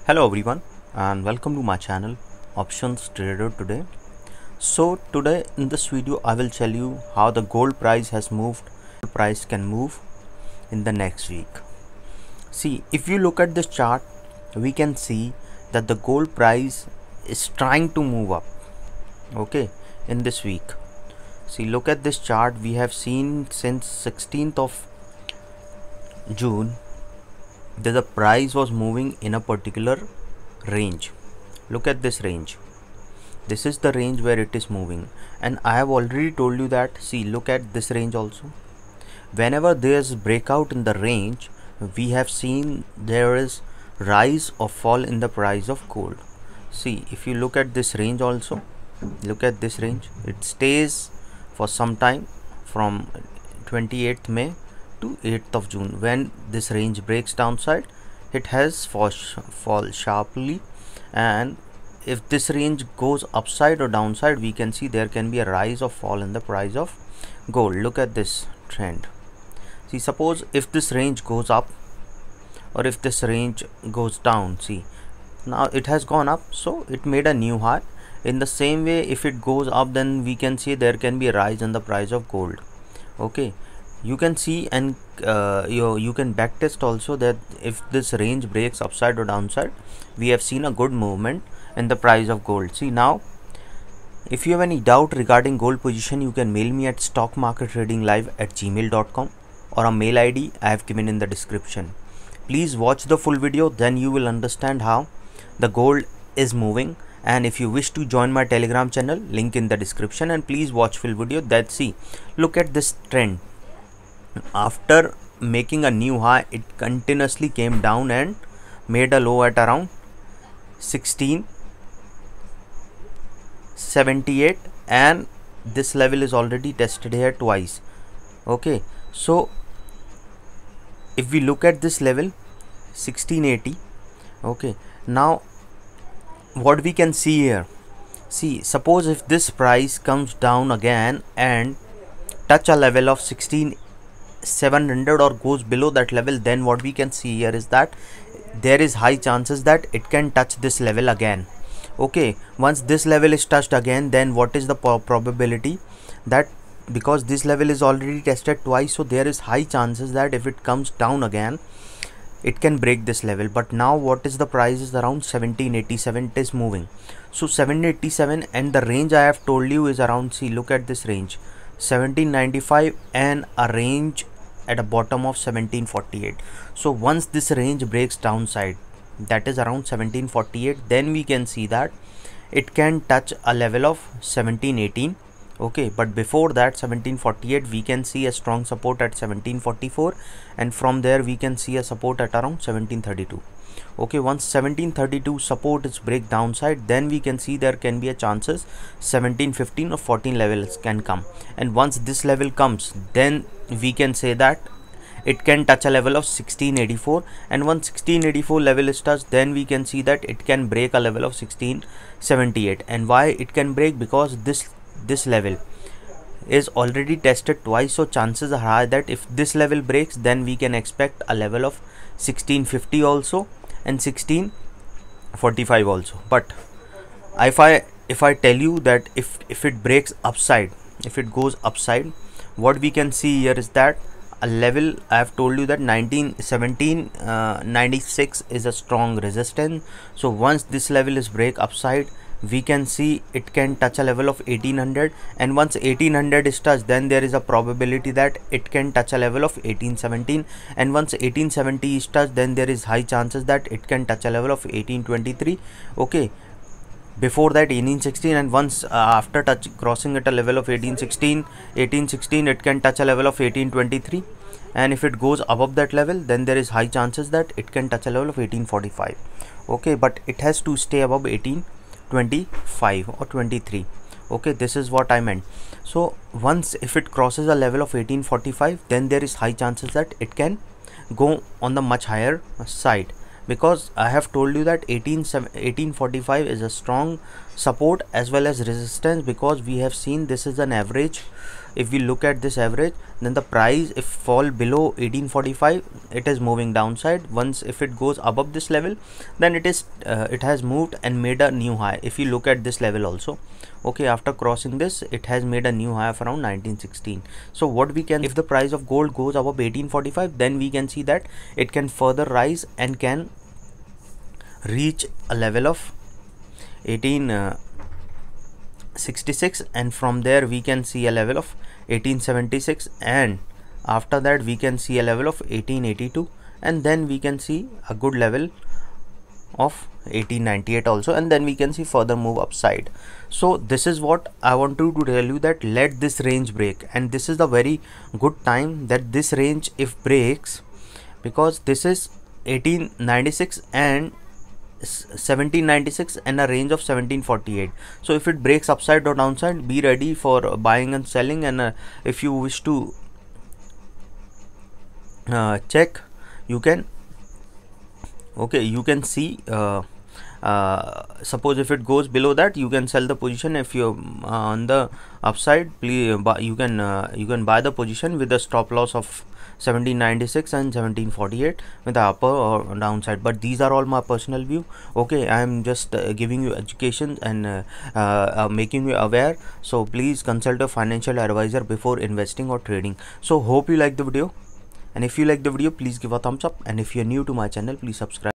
Hello everyone and welcome to my channel Options Trader today. So today in this video I will tell you how the gold price has moved, price can move in the next week. See, if you look at this chart, we can see that the gold price is trying to move up, okay, in this week. See, look at this chart. We have seen since 16th of June that the price was moving in a particular range. Look at this range. This is the range where it is moving, and I have already told you that. See, look at this range also. Whenever there's breakout in the range, we have seen there is rise or fall in the price of gold. See, if you look at this range also, look at this range, it stays for some time from 28th May to 8th of June. When this range breaks downside, it has fall sharply, and if this range goes upside or downside, we can see there can be a rise or fall in the price of gold. Look at this trend. See, suppose if this range goes up or if this range goes down, see, now it has gone up, so it made a new high. In the same way, if it goes up, then we can see there can be a rise in the price of gold. Okay, you can see, and you can backtest also that if this range breaks upside or downside, we have seen a good movement in the price of gold. See, now if you have any doubt regarding gold position, you can mail me at stockmarkettradinglive@gmail.com or a mail ID I have given in the description. Please watch the full video, then you will understand how the gold is moving. And if you wish to join my Telegram channel, link in the description, and please watch full video. That, see, look at this trend. After making a new high, it continuously came down and made a low at around 1678, and this level is already tested here twice. Okay, so if we look at this level 1680, okay, now what we can see here, see, suppose if this price comes down again and touch a level of 16700 or goes below that level, then what we can see here is that there is high chances that it can touch this level again. Okay, once this level is touched again, then what is the probability that, because this level is already tested twice, so there is high chances that if it comes down again, it can break this level. But now what is the price is around 1787. It is moving, so 1787, and the range I have told you is around, see, look at this range, 1795, and a range at a bottom of 1748. So once this range breaks downside, that is around 1748, then we can see that it can touch a level of 1718. Okay, but before that 1748, we can see a strong support at 1744, and from there we can see a support at around 1732. Okay, once 1732 support is break downside, then we can see there can be a chances 1715 or 14 levels can come, and once this level comes, then we can say that it can touch a level of 1684, and once 1684 level is touched, then we can see that it can break a level of 1678. And why it can break? Because this level is already tested twice, so chances are high that if this level breaks, then we can expect a level of 1650 also and 1645 also. But if I tell you that if it breaks upside, if it goes upside, what we can see here is that a level, I have told you that 1796 is a strong resistance. So once this level is break upside, we can see it can touch a level of 1800, and once 1800 is touched, then there is a probability that it can touch a level of 1817, and once 1870 is touched, then there is high chances that it can touch a level of 1823. Okay, before that 1816, and once after crossing at a level of 1816, it can touch a level of 1823, and if it goes above that level, then there is high chances that it can touch a level of 1845. Okay, but it has to stay above 1825 or 23. Okay, this is what I meant. So once if it crosses a level of 1845, then there is high chances that it can go on the much higher side, because I have told you that 1845 is a strong support as well as resistance, because we have seen this is an average if we look at this average, then the price if fall below 1845, it is moving downside. Once if it goes above this level, then it is it has moved and made a new high. If you look at this level also, okay, after crossing this, it has made a new high of around 1916. So what we can, if the price of gold goes above 1845, then we can see that it can further rise and can reach a level of 1866, and from there we can see a level of 1876, and after that we can see a level of 1882, and then we can see a good level of 1898 also, and then we can see further move upside. So this is what I want to tell you, that let this range break, and this is the very good time that this range if breaks, because this is 1896 and 1796 and a range of 1748. So if it breaks upside or downside, be ready for buying and selling. And if you wish to check, you can, okay, you can see suppose if it goes below that, you can sell the position. If you're on the upside, please you can buy the position with a stop loss of 1796 and 1748 with the upper or downside. But these are all my personal view. Okay, I am just giving you education and making you aware. So please consult a financial advisor before investing or trading. So hope you like the video, and if you like the video, please give a thumbs up, and if you're new to my channel, please subscribe.